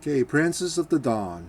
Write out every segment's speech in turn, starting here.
Okay, Princess of the Dawn.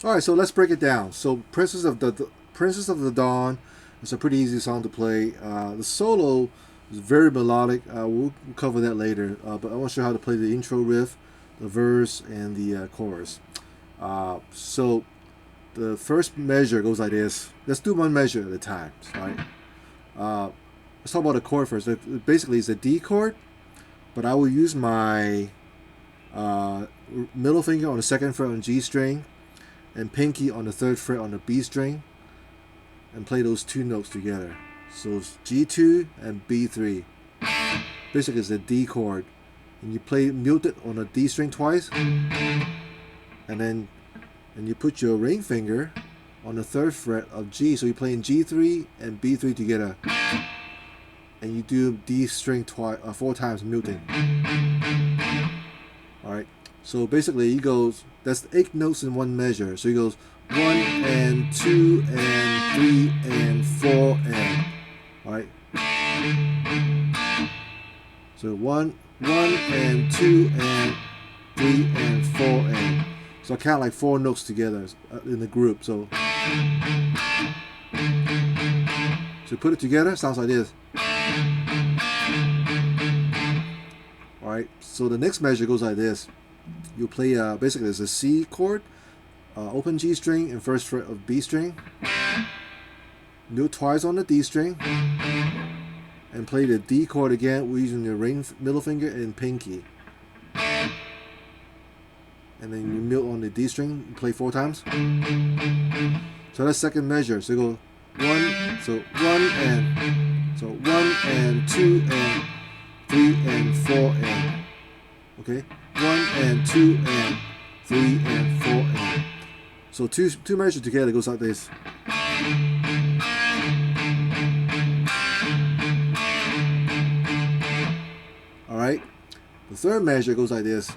All right, so let's break it down. So, Princess of the Dawn is a pretty easy song to play. The solo is very melodic. We'll cover that later. But I want to show you how to play the intro riff, the verse, and the chorus. So, the first measure goes like this. Let's do one measure at a time. Right? Let's talk about the chord first. Basically, it's a D chord, but I will use my middle finger on the second fret on G string, and pinky on the third fret on the B string, and play those two notes together. So it's G2 and B3. Basically it's a D chord, and you play muted on the D string twice, and you put your ring finger on the third fret of G, so you're playing G3 and B3 together, and you do D string twice, 4 times muting. Alright, so basically he goes, that's 8 notes in one measure. So he goes 1 and 2 and 3 and 4 and. Alright. So 1 and 2 and 3 and 4 and. So I count like 4 notes together in the group. So put it together, sounds like this. Alright, so the next measure goes like this. You play basically it's a C chord, open G string and first fret of B string, mute twice on the D string, and play the D chord again using your middle finger and pinky. And then you mute on the D string, you play 4 times. So that's second measure. So you go 1 and 2 and 3 and 4 and. Okay? 1 and 2 and 3 and 4 and. So two measures together goes like this. Alright? The third measure goes like this.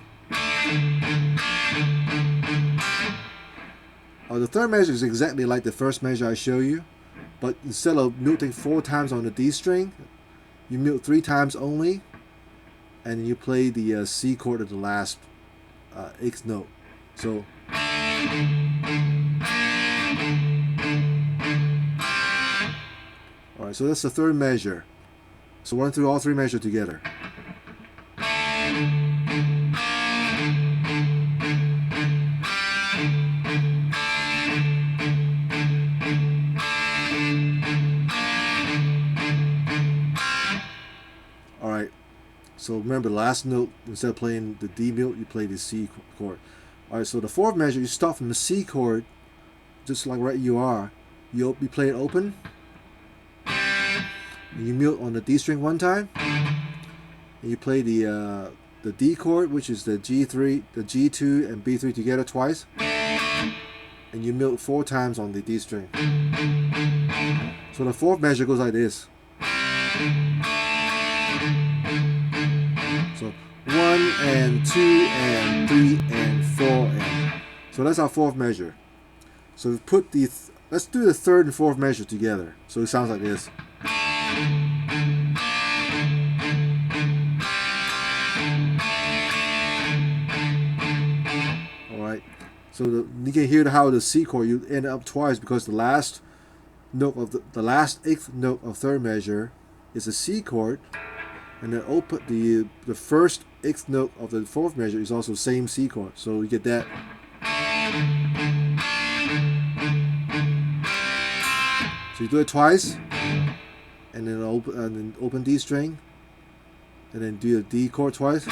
The third measure is exactly like the first measure I show you, but instead of muting 4 times on the D string, you mute 3 times only, and you play the C chord of the last 8th note. So alright, so that's the third measure. So run through all 3 measures together. Alright, so remember the last note, instead of playing the D note, you play the C chord. Alright, so the fourth measure, you start from the C chord, just like right you are. You play it open, and you mute on the D string 1 time, and you play the D chord, which is the G3, the G2 and B3 together twice, and you mute 4 times on the D string. So the fourth measure goes like this. So 1 and 2 and 3 and 4 and. So that's our fourth measure. So let's do the third and fourth measure together. So it sounds like this. Alright. So you can hear how the C chord you end up twice, because the last note of the last 8th note of third measure is a C chord. And then the first 8th note of the fourth measure is also same C chord. So you get that. So you do it twice, and then open D string, and then do the D chord twice,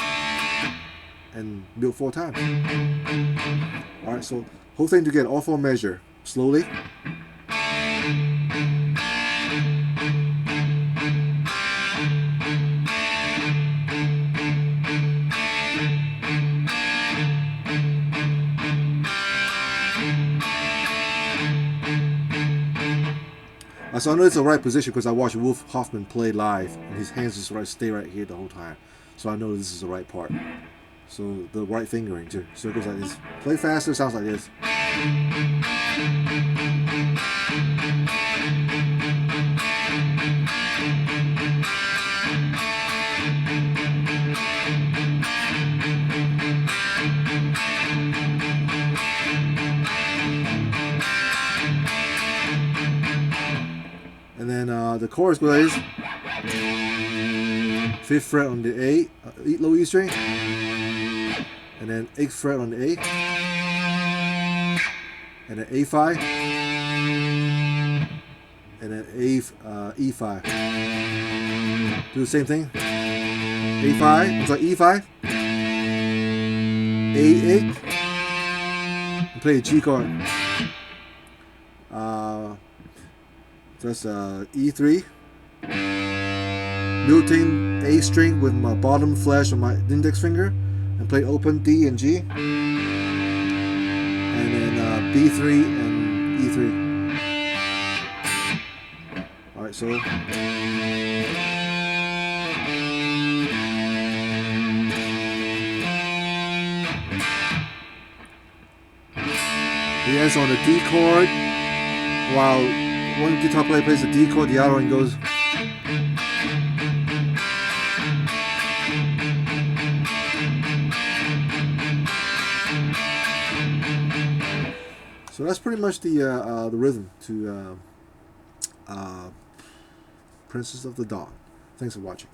and mute 4 times. Alright, so whole thing together, all 4 measure, slowly. So I know it's the right position because I watched Wolf Hoffman play live, and his hands just stay right here the whole time. So I know this is the right part. So the right fingering too. So it goes like this. Play faster, sounds like this. And then the chorus goes like this. 5th fret on the A, low E string, and then 8th fret on the A, and then A5, and then E5. Do the same thing. A5, it's like E5, A8, and play a G chord. That's E3. Muting A string with my bottom flash on my index finger, and play open D and G, and then B3 and E3. Alright, so he ends on the D chord, while one guitar player plays the D chord, the other one goes. So that's pretty much the rhythm to Princess of the Dawn. Thanks for watching.